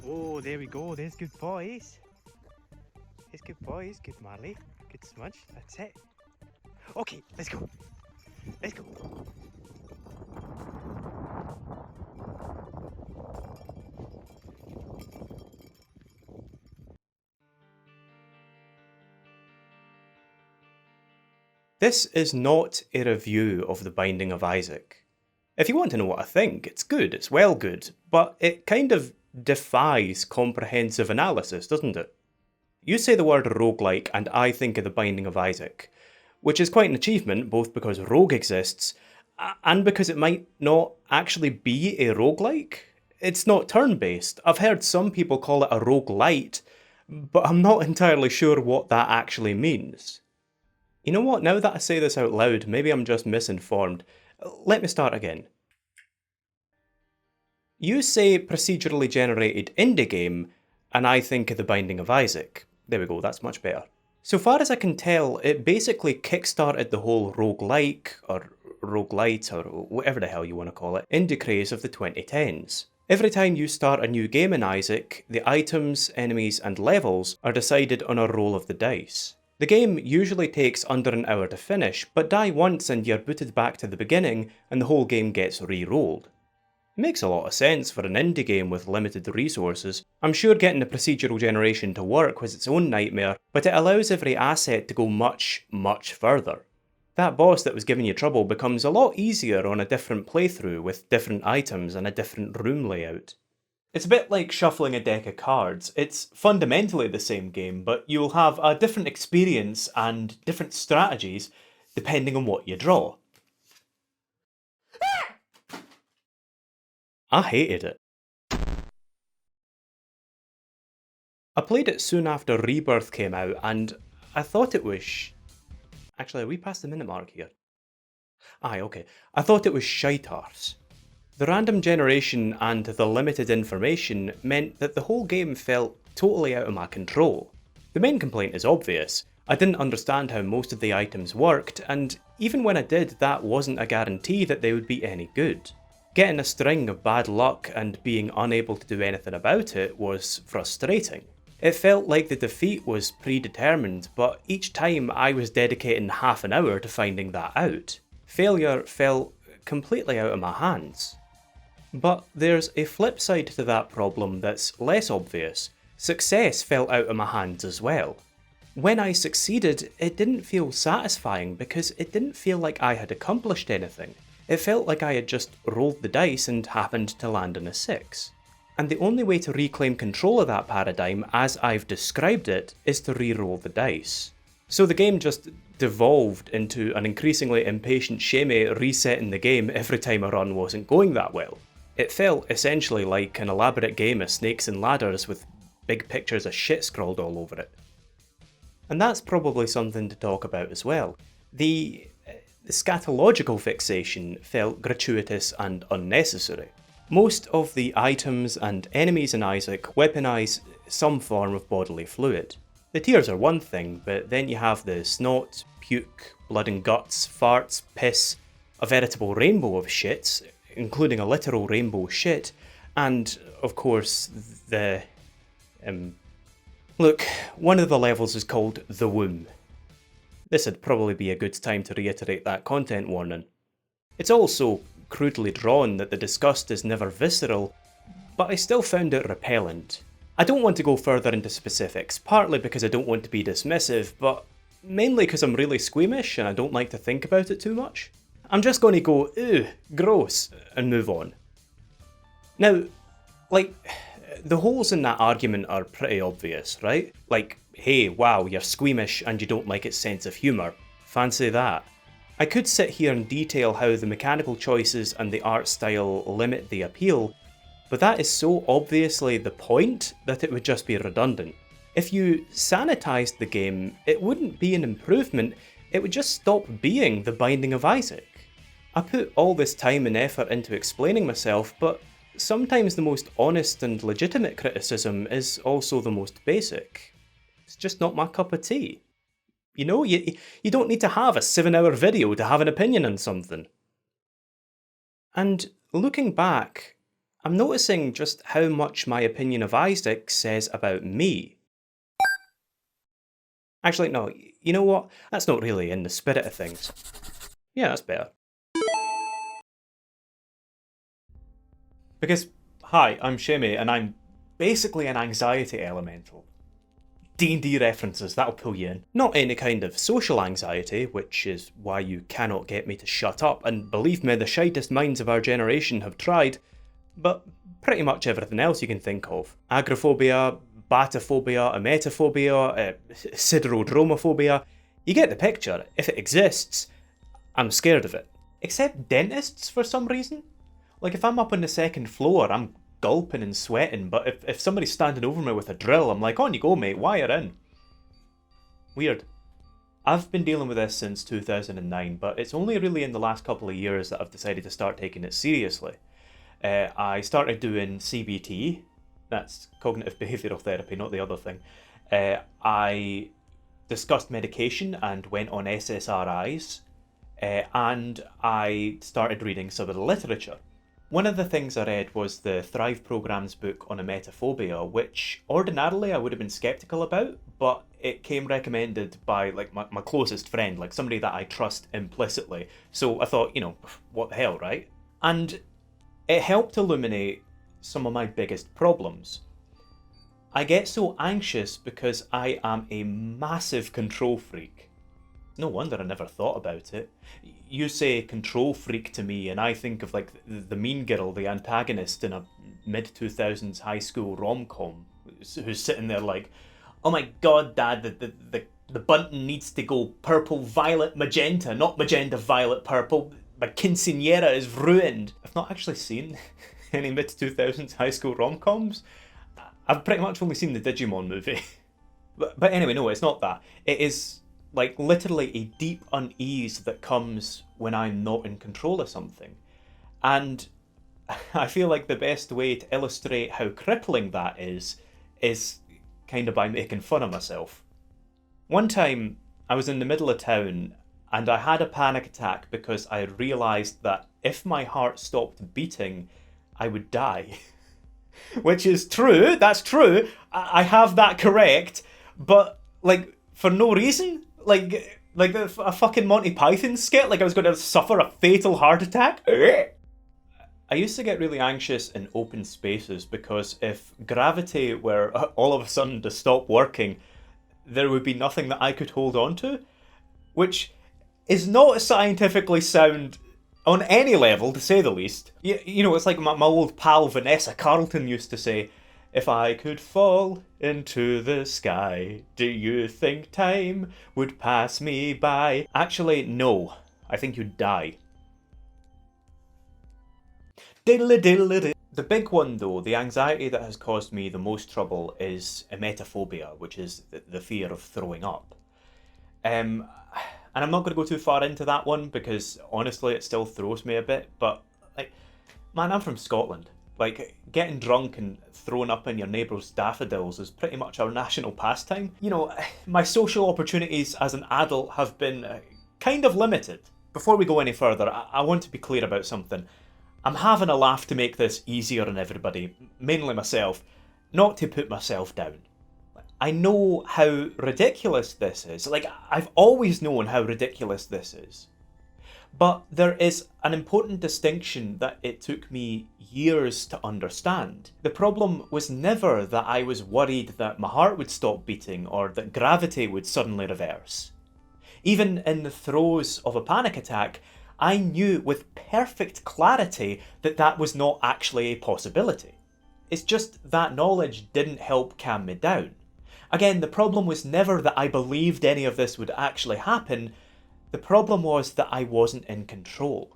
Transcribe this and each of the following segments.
Oh, there we go. There's good boys. There's good boys. Good Marley. Good Smudge. That's it. Okay, let's go. Let's go. This is not a review of The Binding of Isaac. If you want to know what I think, it's good, it's well good, but it kind of defies comprehensive analysis, doesn't it? You say the word roguelike and I think of The Binding of Isaac, which is quite an achievement both because rogue exists and because it might not actually be a roguelike. It's not turn-based. I've heard some people call it a roguelite, but I'm not entirely sure what that actually means. You know what, now that I say this out loud, maybe I'm just misinformed. Let me start again. You say procedurally generated indie game, and I think of The Binding of Isaac. There we go, that's much better. So far as I can tell, it basically kickstarted the whole roguelike, or roguelite, or whatever the hell you want to call it, indie craze of the 2010s. Every time you start a new game in Isaac, the items, enemies, and levels are decided on a roll of the dice. The game usually takes under an hour to finish, but die once and you're booted back to the beginning and the whole game gets re-rolled. It makes a lot of sense for an indie game with limited resources. I'm sure getting the procedural generation to work was its own nightmare, but it allows every asset to go much, much further. That boss that was giving you trouble becomes a lot easier on a different playthrough with different items and a different room layout. It's a bit like shuffling a deck of cards. It's fundamentally the same game, but you'll have a different experience and different strategies depending on what you draw. I hated it. I played it soon after Rebirth came out and I thought it was... Actually, are we past the minute mark here? Aye, okay. I thought it was shite arse. The random generation and the limited information meant that the whole game felt totally out of my control. The main complaint is obvious. I didn't understand how most of the items worked, and even when I did, that wasn't a guarantee that they would be any good. Getting a string of bad luck and being unable to do anything about it was frustrating. It felt like the defeat was predetermined, but each time I was dedicating half an hour to finding that out. Failure felt completely out of my hands. But there's a flip side to that problem that's less obvious. Success fell out of my hands as well. When I succeeded, it didn't feel satisfying because it didn't feel like I had accomplished anything. It felt like I had just rolled the dice and happened to land on a 6. And the only way to reclaim control of that paradigm, as I've described it, is to re-roll the dice. So the game just devolved into an increasingly impatient shamey resetting the game every time a run wasn't going that well. It felt essentially like an elaborate game of snakes and ladders with big pictures of shit scrawled all over it. And that's probably something to talk about as well. The scatological fixation felt gratuitous and unnecessary. Most of the items and enemies in Isaac weaponize some form of bodily fluid. The tears are one thing, but then you have the snot, puke, blood and guts, farts, piss, a veritable rainbow of shits, including a literal rainbow shit, and, of course, the... Look, one of the levels is called The Womb. This would probably be a good time to reiterate that content warning. It's all so crudely drawn that the disgust is never visceral, but I still found it repellent. I don't want to go further into specifics, partly because I don't want to be dismissive, but mainly because I'm really squeamish and I don't like to think about it too much. I'm just going to go, ew, gross, and move on. Now, like, the holes in that argument are pretty obvious, right? Like, hey, wow, you're squeamish and you don't like its sense of humour. Fancy that. I could sit here and detail how the mechanical choices and the art style limit the appeal, but that is so obviously the point that it would just be redundant. If you sanitised the game, it wouldn't be an improvement, it would just stop being The Binding of Isaac. I put all this time and effort into explaining myself, but sometimes the most honest and legitimate criticism is also the most basic. It's just not my cup of tea. You know, you don't need to have a 7-hour video to have an opinion on something. And looking back, I'm noticing just how much my opinion of Isaac says about me. Actually, no, you know what? That's not really in the spirit of things. Yeah, that's better. Because, hi, I'm Shimmy, and I'm basically an anxiety elemental. D&D references, that'll pull you in. Not any kind of social anxiety, which is why you cannot get me to shut up, and believe me, the shyest minds of our generation have tried, but pretty much everything else you can think of. Agoraphobia, batophobia, emetophobia, siderodromophobia. You get the picture. If it exists, I'm scared of it. Except dentists for some reason. Like if I'm up on the second floor, I'm gulping and sweating, but if somebody's standing over me with a drill, I'm like, on you go, mate, wire in. Weird. I've been dealing with this since 2009, but it's only really in the last couple of years that I've decided to start taking it seriously. I started doing CBT, that's cognitive behavioural therapy, not the other thing. I discussed medication and went on SSRIs, and I started reading some of the literature. One of the things I read was the Thrive Program's book on emetophobia, which ordinarily I would have been skeptical about, but it came recommended by like my closest friend, like somebody that I trust implicitly. So I thought, what the hell, right? And it helped illuminate some of my biggest problems. I get so anxious because I am a massive control freak. No wonder I never thought about it. You say control freak to me and I think of like the mean girl, the antagonist in a mid-2000s high school rom-com who's sitting there like, oh my god, Dad, the button needs to go purple, violet, magenta, not magenta, violet, purple. My quinceañera is ruined. I've not actually seen any mid-2000s high school rom-coms. I've pretty much only seen the Digimon movie. But anyway, no, it's not that. It is like literally a deep unease that comes when I'm not in control of something. And I feel like the best way to illustrate how crippling that is kind of by making fun of myself. One time, I was in the middle of town and I had a panic attack because I realised that if my heart stopped beating, I would die. Which is true, that's true, I have that correct, but, like, for no reason? Like a fucking Monty Python skit, like I was going to suffer a fatal heart attack? I used to get really anxious in open spaces because if gravity were all of a sudden to stop working, there would be nothing that I could hold on to, which is not scientifically sound on any level, to say the least. You know, it's like my old pal Vanessa Carlton used to say, if I could fall into the sky, do you think time would pass me by? Actually, no. I think you'd die. Diddly diddly. The big one, though, the anxiety that has caused me the most trouble is emetophobia, which is the fear of throwing up. And I'm not going to go too far into that one because honestly it still throws me a bit, but like, man, I'm from Scotland. Like, getting drunk and throwing up in your neighbour's daffodils is pretty much our national pastime. You know, my social opportunities as an adult have been kind of limited. Before we go any further, I want to be clear about something. I'm having a laugh to make this easier on everybody, mainly myself, not to put myself down. I know how ridiculous this is. Like, I've always known how ridiculous this is. But there is an important distinction that it took me years to understand. The problem was never that I was worried that my heart would stop beating or that gravity would suddenly reverse. Even in the throes of a panic attack, I knew with perfect clarity that that was not actually a possibility. It's just that knowledge didn't help calm me down. Again, the problem was never that I believed any of this would actually happen. The problem was that I wasn't in control.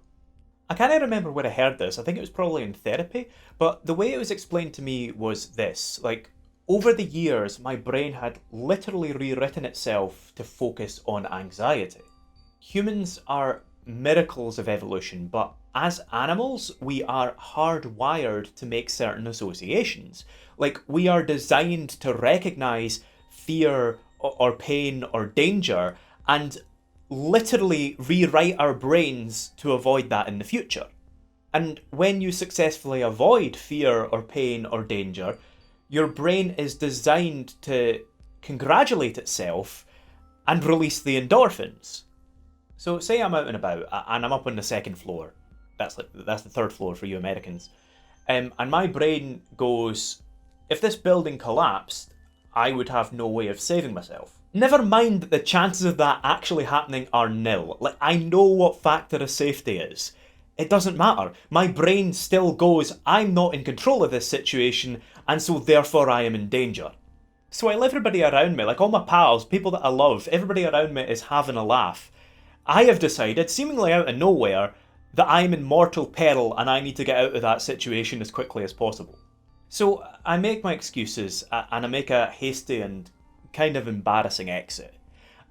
I can't remember where I heard this, I think it was probably in therapy, but the way it was explained to me was this. Like, over the years, my brain had literally rewritten itself to focus on anxiety. Humans are miracles of evolution, but as animals, we are hardwired to make certain associations. Like, we are designed to recognise fear or pain or danger and literally rewrite our brains to avoid that in the future. And when you successfully avoid fear or pain or danger, your brain is designed to congratulate itself and release the endorphins. So say I'm out and about and I'm up on the second floor. That's the third floor for you Americans. And my brain goes, if this building collapsed, I would have no way of saving myself. Never mind that the chances of that actually happening are nil. Like, I know what factor of safety is. It doesn't matter. My brain still goes, I'm not in control of this situation, and so therefore I am in danger. So while everybody around me, like all my pals, people that I love, everybody around me is having a laugh, I have decided, seemingly out of nowhere, that I'm in mortal peril and I need to get out of that situation as quickly as possible. So I make my excuses and I make a hasty and kind of embarrassing exit.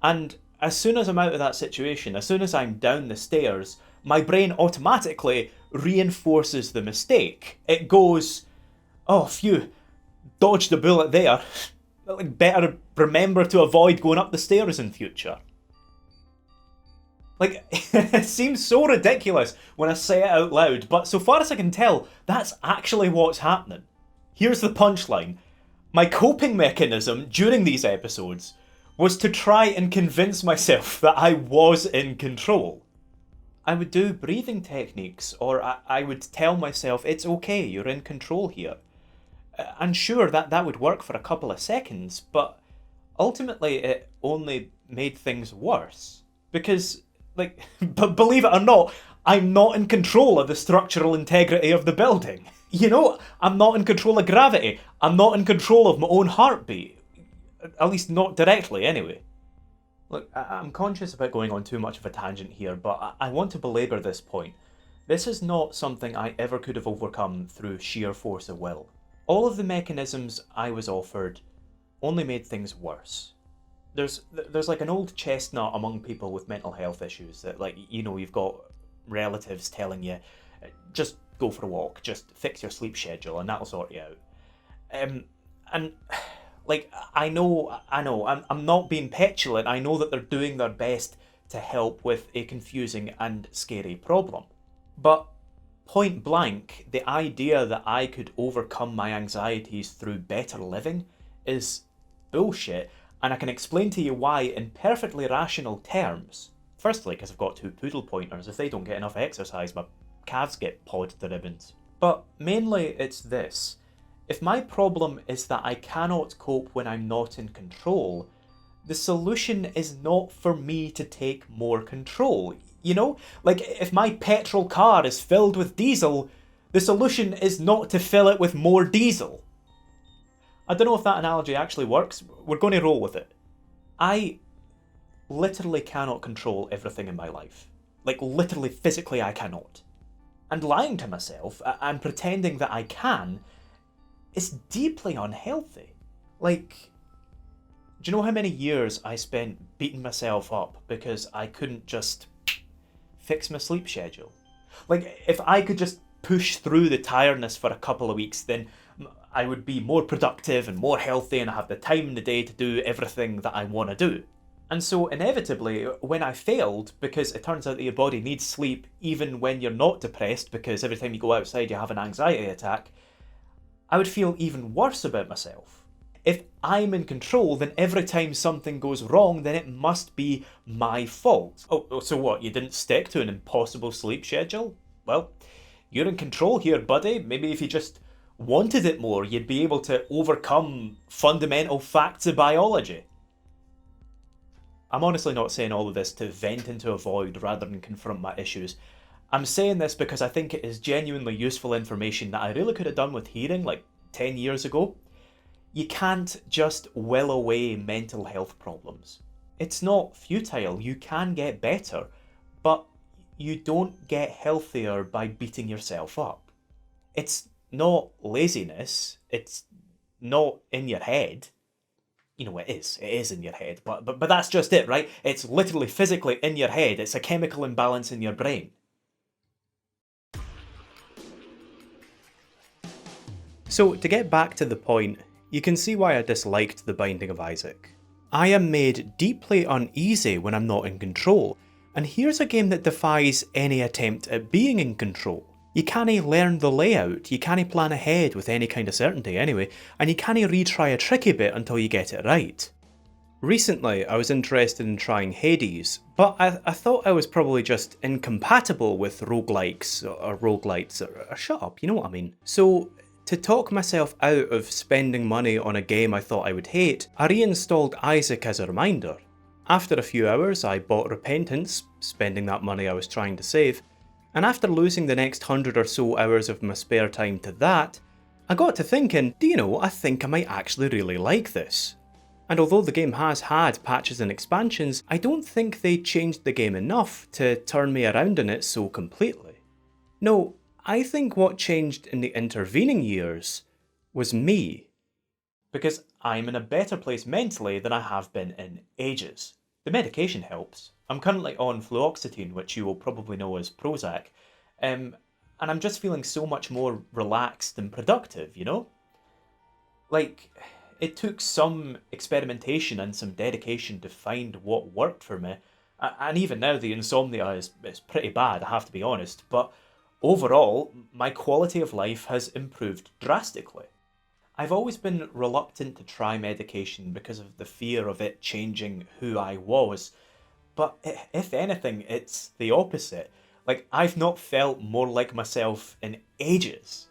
And as soon as I'm out of that situation, as soon as I'm down the stairs, my brain automatically reinforces the mistake. It goes, oh phew, dodged a bullet there. Better remember to avoid going up the stairs in future. Like, it seems so ridiculous when I say it out loud, but so far as I can tell, that's actually what's happening. Here's the punchline. My coping mechanism during these episodes was to try and convince myself that I was in control. I would do breathing techniques, or I would tell myself, it's okay, you're in control here. And sure, that would work for a couple of seconds, but ultimately it only made things worse. Because, but believe it or not, I'm not in control of the structural integrity of the building. You know, I'm not in control of gravity. I'm not in control of my own heartbeat. At least not directly, anyway. Look, I'm conscious about going on too much of a tangent here, but I want to belabor this point. This is not something I ever could have overcome through sheer force of will. All of the mechanisms I was offered only made things worse. There's like an old chestnut among people with mental health issues that, like, you know, you've got relatives telling you, just go for a walk, just fix your sleep schedule and that'll sort you out. And like, I know, I'm not being petulant. I know that they're doing their best to help with a confusing and scary problem. But point blank, the idea that I could overcome my anxieties through better living is bullshit, and I can explain to you why in perfectly rational terms. Firstly, because I've got two poodle pointers. If they don't get enough exercise, my calves get pawed to ribbons. But mainly it's this. If my problem is that I cannot cope when I'm not in control, the solution is not for me to take more control. You know? Like, if my petrol car is filled with diesel, the solution is not to fill it with more diesel. I don't know if that analogy actually works. We're going to roll with it. I literally cannot control everything in my life. Like, literally, physically, I cannot. And lying to myself and pretending that I can is deeply unhealthy. Like, do you know how many years I spent beating myself up because I couldn't just fix my sleep schedule? Like, if I could just push through the tiredness for a couple of weeks, then I would be more productive and more healthy and I have the time in the day to do everything that I want to do. And so inevitably, when I failed, because it turns out that your body needs sleep even when you're not depressed, because every time you go outside you have an anxiety attack, I would feel even worse about myself. If I'm in control, then every time something goes wrong, then it must be my fault. Oh, so what, you didn't stick to an impossible sleep schedule? Well, you're in control here, buddy. Maybe if you just wanted it more, you'd be able to overcome fundamental facts of biology. I'm honestly not saying all of this to vent into a void rather than confront my issues. I'm saying this because I think it is genuinely useful information that I really could have done with hearing like 10 years ago. You can't just will away mental health problems. It's not futile, you can get better, but you don't get healthier by beating yourself up. It's not laziness, it's not in your head. You know, it is in your head, but that's just it, right? It's literally physically in your head, it's a chemical imbalance in your brain. So, to get back to the point, you can see why I disliked The Binding of Isaac. I am made deeply uneasy when I'm not in control, and here's a game that defies any attempt at being in control. You cannae learn the layout, you cannae plan ahead with any kind of certainty anyway, and you cannae retry a tricky bit until you get it right. Recently, I was interested in trying Hades, but I thought I was probably just incompatible with roguelikes or roguelites, or shut up, you know what I mean. So, to talk myself out of spending money on a game I thought I would hate, I reinstalled Isaac as a reminder. After a few hours, I bought Repentance, spending that money I was trying to save, and after losing the next 100 or so hours of my spare time to that, I got to thinking, do you know, I think I might actually really like this. And although the game has had patches and expansions, I don't think they changed the game enough to turn me around on it so completely. No, I think what changed in the intervening years was me. Because I'm in a better place mentally than I have been in ages. The medication helps. I'm currently on fluoxetine, which you will probably know as Prozac, and I'm just feeling so much more relaxed and productive, you know? Like, it took some experimentation and some dedication to find what worked for me, and even now the insomnia is pretty bad, I have to be honest, but overall, my quality of life has improved drastically. I've always been reluctant to try medication because of the fear of it changing who I was, but if anything, it's the opposite. Like, I've not felt more like myself in ages.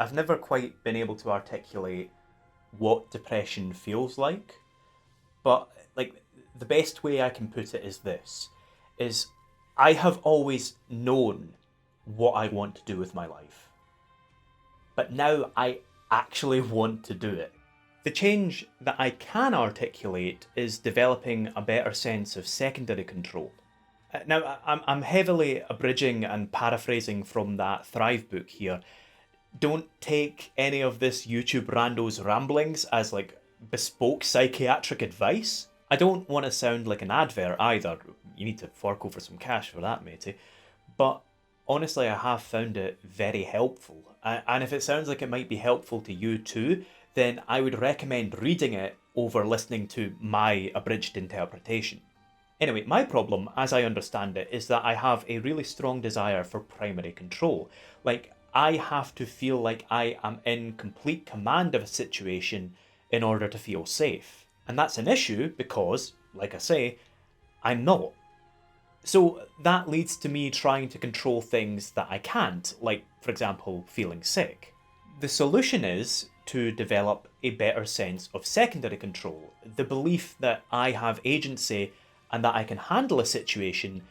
I've never quite been able to articulate what depression feels like, but like the best way I can put it is this, is I have always known what I want to do with my life, but now I actually want to do it. The change that I can articulate is developing a better sense of secondary control. Now, I'm heavily abridging and paraphrasing from that Thrive book here. Don't take any of this YouTube rando's ramblings as like bespoke psychiatric advice. I don't want to sound like an advert either. You need to fork over some cash for that, matey. But honestly, I have found it very helpful. And if it sounds like it might be helpful to you too, then I would recommend reading it over listening to my abridged interpretation. Anyway, my problem, as I understand it, is that I have a really strong desire for primary control. Like, I have to feel like I am in complete command of a situation in order to feel safe. And that's an issue because, like I say, I'm not. So that leads to me trying to control things that I can't, like, for example, feeling sick. The solution is to develop a better sense of secondary control, the belief that I have agency and that I can handle a situation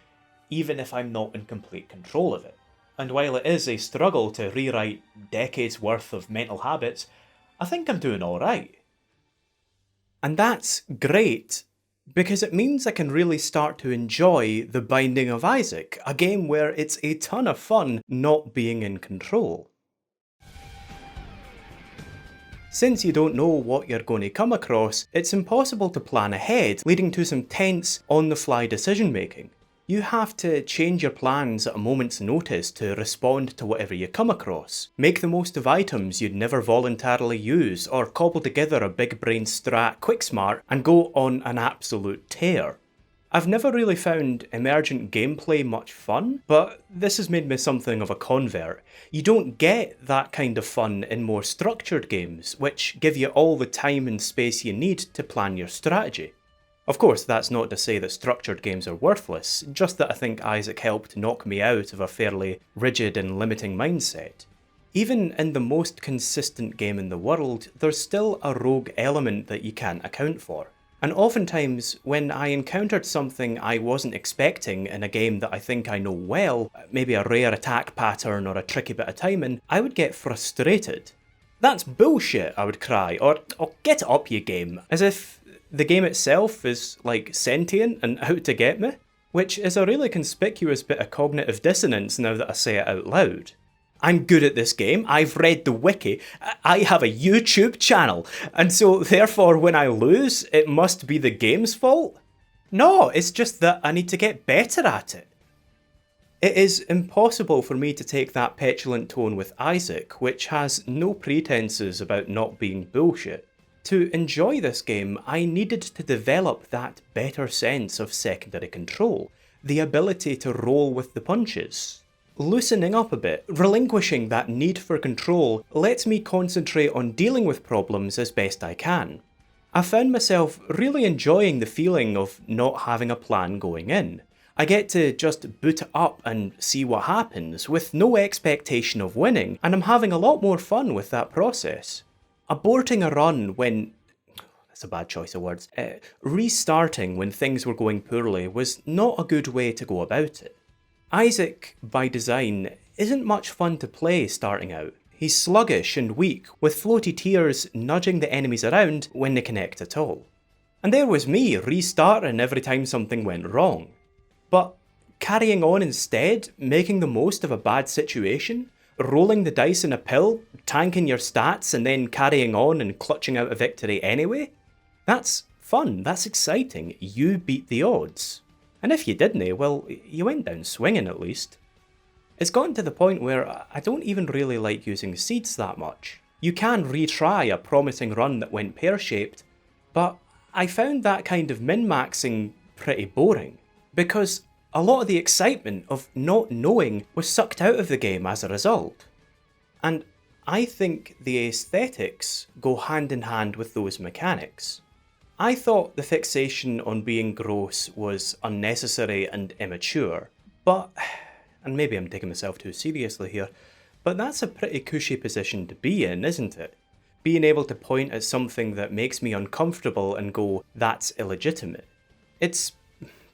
even if I'm not in complete control of it. And while it is a struggle to rewrite decades worth of mental habits, I think I'm doing alright. And that's great, because it means I can really start to enjoy The Binding of Isaac, a game where it's a ton of fun not being in control. Since you don't know what you're going to come across, it's impossible to plan ahead, leading to some tense, on-the-fly decision making. You have to change your plans at a moment's notice to respond to whatever you come across. Make the most of items you'd never voluntarily use, or cobble together a big brain strat quick smart and go on an absolute tear. I've never really found emergent gameplay much fun, but this has made me something of a convert. You don't get that kind of fun in more structured games, which give you all the time and space you need to plan your strategy. Of course, that's not to say that structured games are worthless, just that I think Isaac helped knock me out of a fairly rigid and limiting mindset. Even in the most consistent game in the world, there's still a rogue element that you can't account for. And oftentimes, when I encountered something I wasn't expecting in a game that I think I know well, maybe a rare attack pattern or a tricky bit of timing, I would get frustrated. "That's bullshit," I would cry, or "Oh, get it up, you game," as if the game itself is, like, sentient and out to get me, which is a really conspicuous bit of cognitive dissonance now that I say it out loud. I'm good at this game, I've read the wiki, I have a YouTube channel, and so therefore when I lose, it must be the game's fault? No, it's just that I need to get better at it. It is impossible for me to take that petulant tone with Isaac, which has no pretenses about not being bullshit. To enjoy this game, I needed to develop that better sense of secondary control, the ability to roll with the punches. Loosening up a bit, relinquishing that need for control, lets me concentrate on dealing with problems as best I can. I found myself really enjoying the feeling of not having a plan going in. I get to just boot it up and see what happens, with no expectation of winning, and I'm having a lot more fun with that process. Aborting a run when... that's a bad choice of words. Restarting when things were going poorly was not a good way to go about it. Isaac, by design, isn't much fun to play starting out. He's sluggish and weak, with floaty tears nudging the enemies around when they connect at all. And there was me restarting every time something went wrong. But carrying on instead, making the most of a bad situation, rolling the dice in a pill, tanking your stats and then carrying on and clutching out a victory anyway? That's fun, that's exciting, you beat the odds. And if you didn't, well, you went down swinging at least. It's gotten to the point where I don't even really like using seeds that much. You can retry a promising run that went pear-shaped, but I found that kind of min-maxing pretty boring, because a lot of the excitement of not knowing was sucked out of the game as a result. And I think the aesthetics go hand in hand with those mechanics. I thought the fixation on being gross was unnecessary and immature, but, and maybe I'm taking myself too seriously here, but that's a pretty cushy position to be in, isn't it? Being able to point at something that makes me uncomfortable and go, that's illegitimate. It's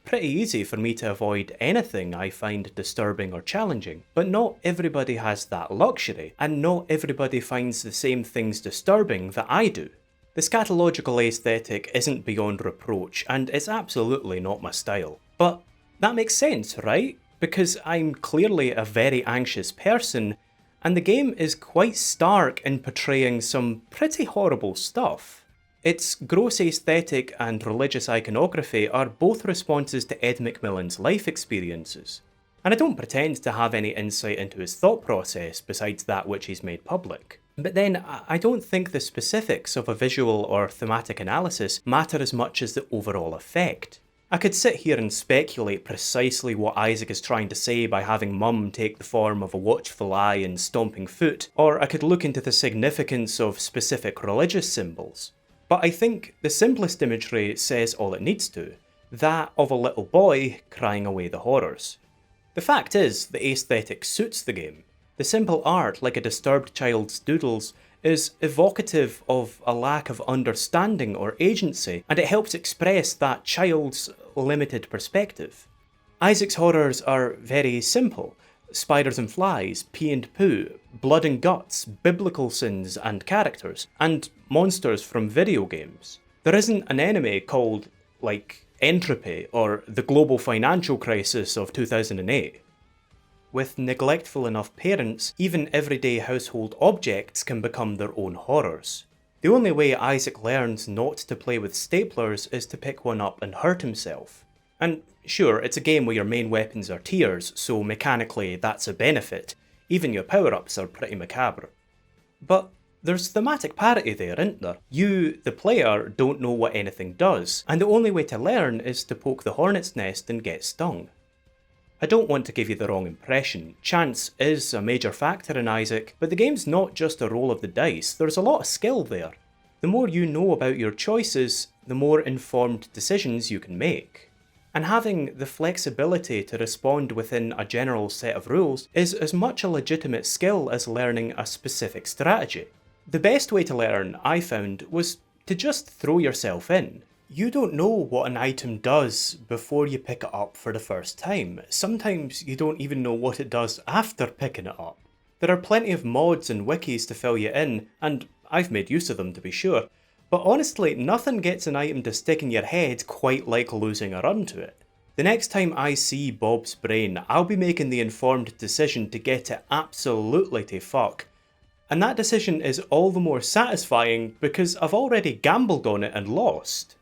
pretty easy for me to avoid anything I find disturbing or challenging, but not everybody has that luxury, and not everybody finds the same things disturbing that I do. The scatological aesthetic isn't beyond reproach, and it's absolutely not my style. But that makes sense, right? Because I'm clearly a very anxious person, and the game is quite stark in portraying some pretty horrible stuff. Its gross aesthetic and religious iconography are both responses to Ed McMillan's life experiences. And I don't pretend to have any insight into his thought process besides that which he's made public. But then, I don't think the specifics of a visual or thematic analysis matter as much as the overall effect. I could sit here and speculate precisely what Isaac is trying to say by having Mum take the form of a watchful eye and stomping foot, or I could look into the significance of specific religious symbols. But I think the simplest imagery says all it needs to, that of a little boy crying away the horrors. The fact is, the aesthetic suits the game. The simple art, like a disturbed child's doodles, is evocative of a lack of understanding or agency, and it helps express that child's limited perspective. Isaac's horrors are very simple. Spiders and flies, pee and poo, blood and guts, biblical sins and characters, and monsters from video games. There isn't an enemy called, like, entropy or the global financial crisis of 2008. With neglectful enough parents, even everyday household objects can become their own horrors. The only way Isaac learns not to play with staplers is to pick one up and hurt himself. And sure, it's a game where your main weapons are tears, so mechanically that's a benefit. Even your power-ups are pretty macabre. But there's thematic parity there, isn't there? You, the player, don't know what anything does, and the only way to learn is to poke the hornet's nest and get stung. I don't want to give you the wrong impression. Chance is a major factor in Isaac, but the game's not just a roll of the dice, there's a lot of skill there. The more you know about your choices, the more informed decisions you can make. And having the flexibility to respond within a general set of rules is as much a legitimate skill as learning a specific strategy. The best way to learn, I found, was to just throw yourself in. You don't know what an item does before you pick it up for the first time. Sometimes you don't even know what it does after picking it up. There are plenty of mods and wikis to fill you in, and I've made use of them to be sure, but honestly, nothing gets an item to stick in your head quite like losing a run to it. The next time I see Bob's brain, I'll be making the informed decision to get it absolutely to fuck. And that decision is all the more satisfying because I've already gambled on it and lost.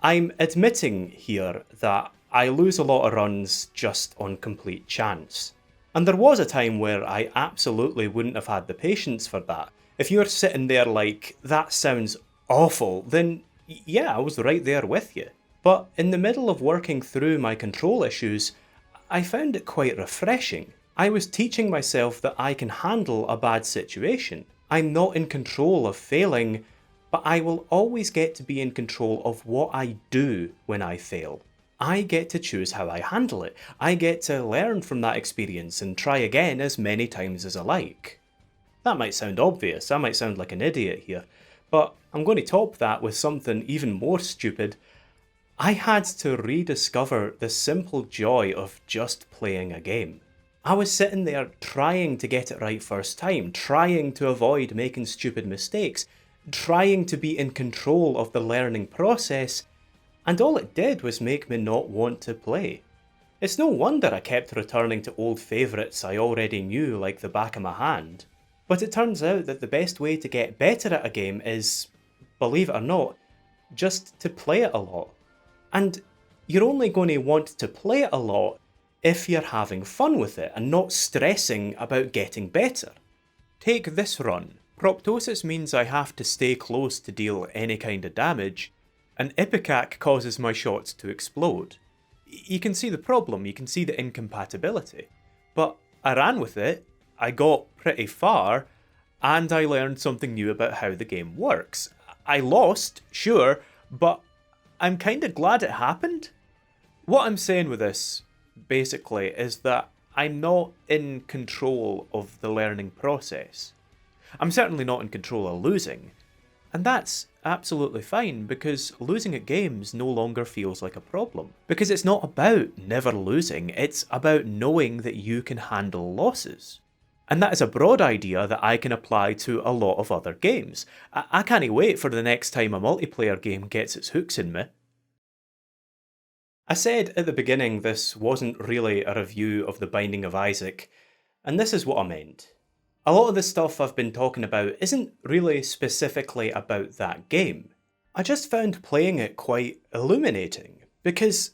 I'm admitting here that I lose a lot of runs just on complete chance. And there was a time where I absolutely wouldn't have had the patience for that. If you're sitting there like, that sounds awful, then yeah, I was right there with you. But in the middle of working through my control issues, I found it quite refreshing. I was teaching myself that I can handle a bad situation. I'm not in control of failing, but I will always get to be in control of what I do when I fail. I get to choose how I handle it. I get to learn from that experience and try again as many times as I like. That might sound obvious, I might sound like an idiot here, but I'm going to top that with something even more stupid. I had to rediscover the simple joy of just playing a game. I was sitting there trying to get it right first time, trying to avoid making stupid mistakes, trying to be in control of the learning process, and all it did was make me not want to play. It's no wonder I kept returning to old favourites I already knew like the back of my hand. But it turns out that the best way to get better at a game is, believe it or not, just to play it a lot. And you're only going to want to play it a lot if you're having fun with it and not stressing about getting better. Take this run. Proptosis means I have to stay close to deal any kind of damage, and Ipecac causes my shots to explode. You can see the problem, you can see the incompatibility. But I ran with it, I got pretty far, and I learned something new about how the game works. I lost, sure, but I'm kinda glad it happened. What I'm saying with this, basically, is that I'm not in control of the learning process. I'm certainly not in control of losing. And that's absolutely fine, because losing at games no longer feels like a problem. Because it's not about never losing, it's about knowing that you can handle losses. And that is a broad idea that I can apply to a lot of other games. I can't wait for the next time a multiplayer game gets its hooks in me. I said at the beginning this wasn't really a review of The Binding of Isaac, and this is what I meant. A lot of the stuff I've been talking about isn't really specifically about that game. I just found playing it quite illuminating, because,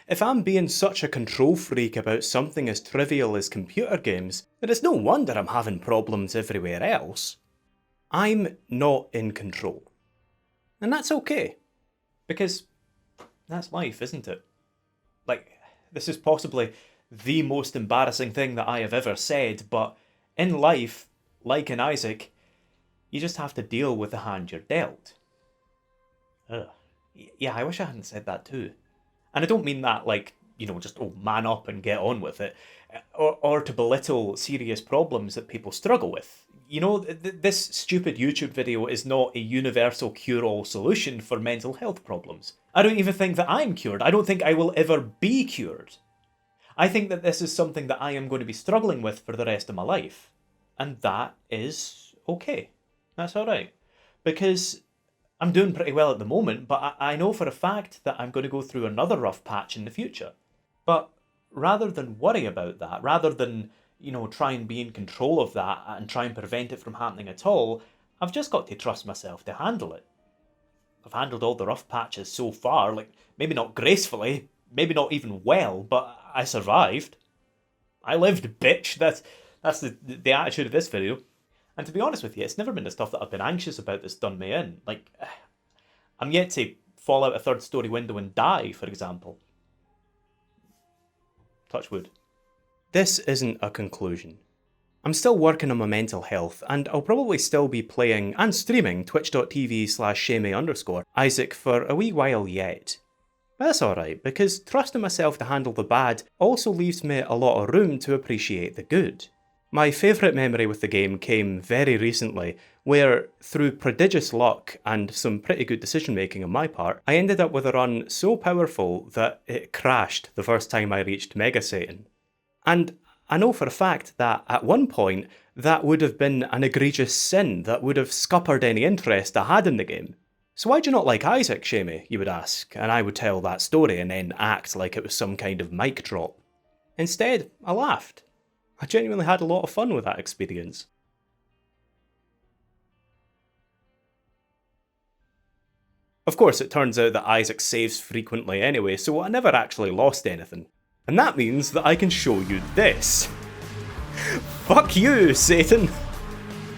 if I'm being such a control freak about something as trivial as computer games, then it's no wonder I'm having problems everywhere else. I'm not in control. And that's okay, because that's life, isn't it? This is possibly the most embarrassing thing that I have ever said, but in life, like in Isaac, you just have to deal with the hand you're dealt. Ugh. Yeah, I wish I hadn't said that too. And I don't mean that just man up and get on with it, or to belittle serious problems that people struggle with. This stupid YouTube video is not a universal cure-all solution for mental health problems. I don't even think that I'm cured. I don't think I will ever be cured. I think that this is something that I am going to be struggling with for the rest of my life. And that is okay. That's alright. Because I'm doing pretty well at the moment, but I know for a fact that I'm going to go through another rough patch in the future. But rather than worry about that, rather than try and be in control of that and try and prevent it from happening at all, I've just got to trust myself to handle it. I've handled all the rough patches so far, maybe not gracefully, maybe not even well, but I survived. I lived, bitch. That's the attitude of this video. And to be honest with you, it's never been the stuff that I've been anxious about that's done me in. I'm yet to fall out a third-story window and die, for example. Touch wood. This isn't a conclusion. I'm still working on my mental health, and I'll probably still be playing and streaming twitch.tv/shamey_ Isaac for a wee while yet. But that's alright, because trusting myself to handle the bad also leaves me a lot of room to appreciate the good. My favourite memory with the game came very recently, where, through prodigious luck and some pretty good decision making on my part, I ended up with a run so powerful that it crashed the first time I reached Mega Satan. And I know for a fact that at one point, that would have been an egregious sin that would have scuppered any interest I had in the game. So why do you not like Isaac, Shamey, you would ask, and I would tell that story and then act like it was some kind of mic drop. Instead, I laughed. I genuinely had a lot of fun with that experience. Of course, it turns out that Isaac saves frequently anyway, so I never actually lost anything. And that means that I can show you this. Fuck you, Satan!